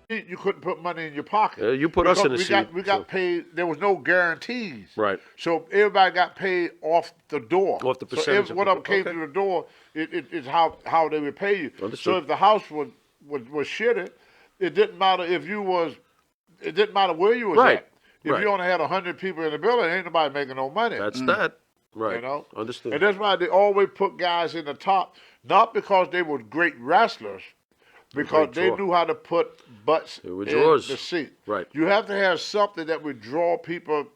you couldn't put money in your pocket. You put us in a seat. We got paid. There was no guarantees. Right. So everybody got paid off the door. Off the So percentage. whatever came through the door, it's how they would pay you. Understood. So if the house was shitty, it didn't matter if you was. It didn't matter where you was at. If you only had 100 people in the building, ain't nobody making no money. That's that. Right. You know. Understood. And that's why they always put guys in the top, not because they were great wrestlers. Because they knew how to put butts in the seat. Right. You have to have something that would draw people,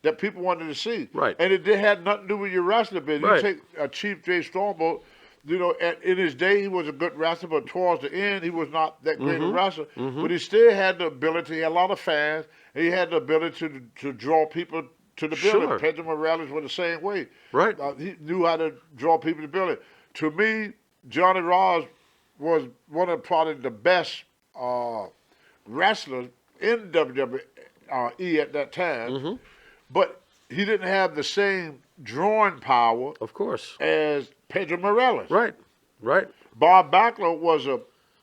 that people wanted to see. Right. And it had nothing to do with your wrestling business. Right. You take a Chief J. Strongbow, in his day he was a good wrestler, but towards the end he was not that great a wrestler. But he still had the ability, he had a lot of fans, and he had the ability to draw people to the building. Sure. Pedro Morales was the same way. Right. He knew how to draw people to the building. To me, Johnny Ross was one of probably the best wrestlers in WWE at that time, but he didn't have the same drawing power, of course, as Pedro Morales. Right, right. Bob Backlund was a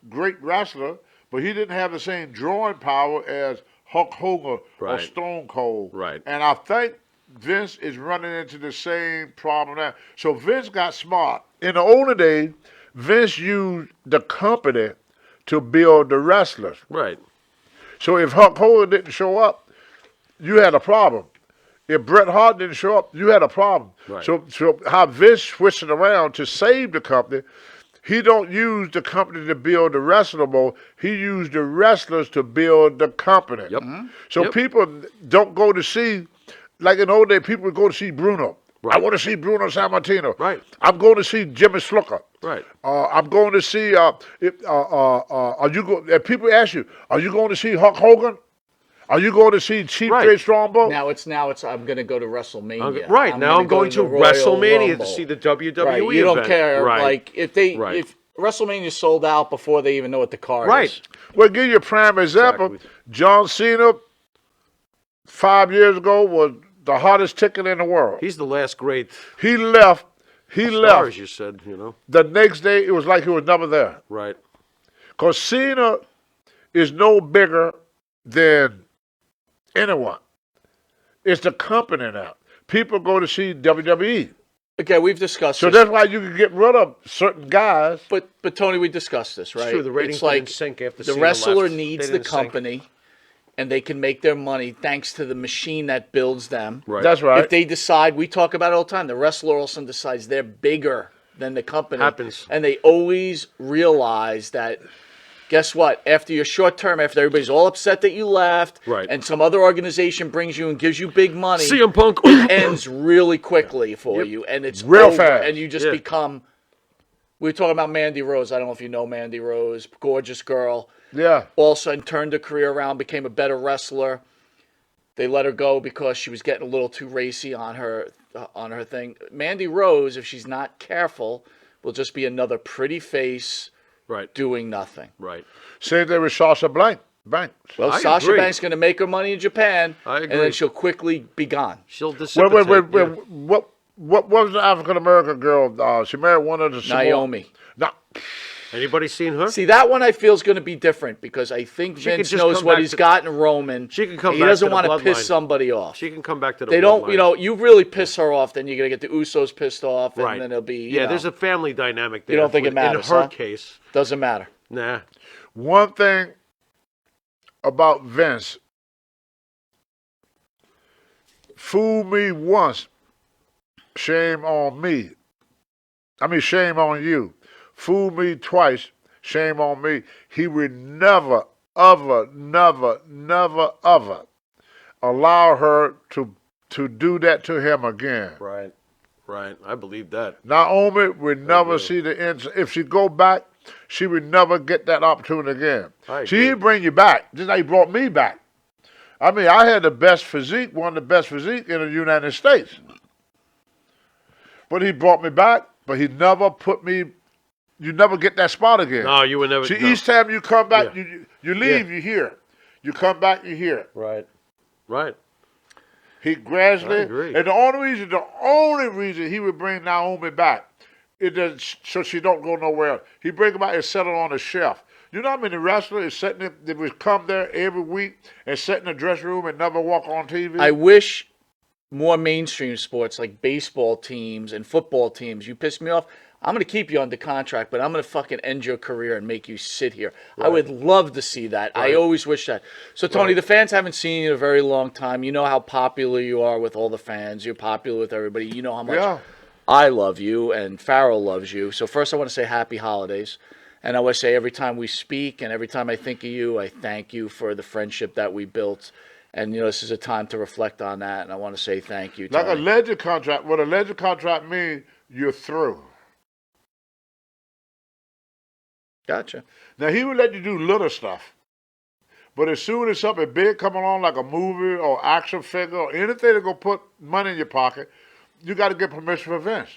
great wrestler, but he didn't have the same drawing power as Hulk Hogan or Stone Cold. Right. And I think Vince is running into the same problem now. So Vince got smart. In the older days, Vince used the company to build the wrestlers. Right. So if Hulk Hogan didn't show up, you had a problem. If Bret Hart didn't show up, you had a problem. Right. So how Vince switched it around to save the company, he don't use the company to build the wrestler more. He used the wrestlers to build the company. Yep. So people don't go to see, like in the old days, people would go to see Bruno. Right. I want to see Bruno Sammartino. Right. I'm going to see Jimmy Snuka. Right. I'm going to see. Are you go? If people ask you, are you going to see Hulk Hogan? Are you going to see Chief J. Strongbow? Now it's I'm going to go to WrestleMania. Right. Now I'm going to WrestleMania to see the WWE right. You don't event. care. Right. Like if WrestleMania sold out before they even know what the card is. Well, give you a prime example. Exactly. John Cena, 5 years ago, was the hottest ticket in the world. He's the last great. He left. Star, as you said, The next day, it was like he was never there. Right. Because Cena is no bigger than anyone. It's the company now. People go to see WWE. Okay, we've discussed so this. that's why you can get rid of certain guys. But Tony, we discussed this, right? It's true. The ratings it's like didn't sink after the Cena wrestler left. needs They the didn't sink. company, and they can make their money thanks to the machine that builds them. Right. That's right. If they decide, we talk about it all the time, the wrestler also decides they're bigger than the company. Happens. And they always realize that, guess what? After your short term, after everybody's all upset that you left, Right. and some other organization brings you and gives you big money, CM Punk it ends really quickly for you, and it's Real over, fast. and you just become. We were talking about Mandy Rose. I don't know if you know Mandy Rose, gorgeous girl. Yeah. All of a sudden turned her career around, became a better wrestler. They let her go because she was getting a little too racy on her thing. Mandy Rose, if she's not careful, will just be another pretty face doing nothing. Right. Same thing with Sasha Banks. Well, I Sasha agree. Banks going to make her money in Japan, I and agree. then she'll quickly be gone. She'll dissipate. What was the African American girl? She married one of the Naomi. No. Anybody seen her? See, that one I feel is going to be different because I think She could Vince just knows come what back he's to- got in Roman. She can come He back doesn't to the want to bloodline. piss somebody off. She can come back to the They don't, bloodline. you really piss her off, then you're going to get the Usos pissed off, and Right. then it'll be, Yeah, there's a family dynamic there. You don't think it matters, In her huh? case. Doesn't matter. Nah. One thing about Vince, fool me once, shame on me. I mean, shame on you. Fool me twice, shame on me. He would never, ever allow her to do that to him again. Right. Right. I believe that. Naomi would never see the end. If she go back, she would never get that opportunity again. She didn't bring you back, just like he brought me back. I mean, I had the best physique, one of the best physique in the United States. But he brought me back, but he never put me, you never get that spot again. No, you would never. See, no. each time you come back, Yeah. you leave, you here. You come back, you here. Right. Right. He gradually, I agree. and the only reason he would bring Naomi back, so she don't go nowhere else. He bring her back and set her on a shelf. You know how many wrestlers is sitting that would come there every week and sit in the dressing room and never walk on TV? I wish more mainstream sports like baseball teams and football teams. You piss me off, I'm going to keep you under contract, but I'm going to fucking end your career and make you sit here. I would love to see that. I Right. always wish that. So, Tony, Right. the fans haven't seen you in a very long time. You know how popular you are with all the fans. You're popular with everybody. You know how much Yeah. I love you and Farrell loves you. So, first, I want to say happy holidays. And I want to say every time we speak and every time I think of you, I thank you for the friendship that we built. And, this is a time to reflect on that. And I want to say thank you, Like a Tony. legend contract. What a legend contract means, you're through. Gotcha. Now, he would let you do little stuff. But as soon as something big come along, like a movie or action figure or anything that go put money in your pocket, you got to get permission from Vince.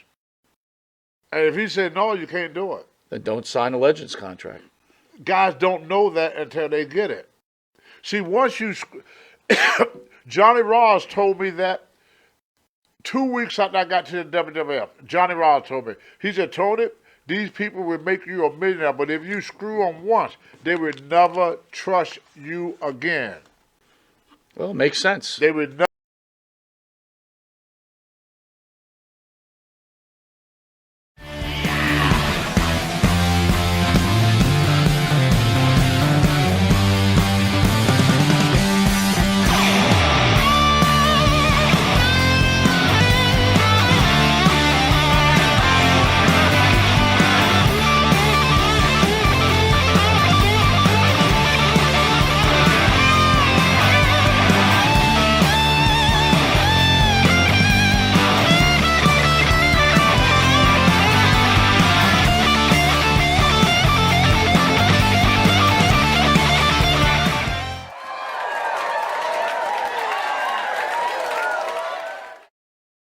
And if he said no, you can't do it. Then don't sign a Legends contract. Guys don't know that until they get it. See, once you... Johnny Ross told me that 2 weeks after I got to the WWF. Johnny Ross told me. He said, Tony, these people will make you a millionaire, but if you screw them once, they will never trust you again. Well, it makes sense. They would never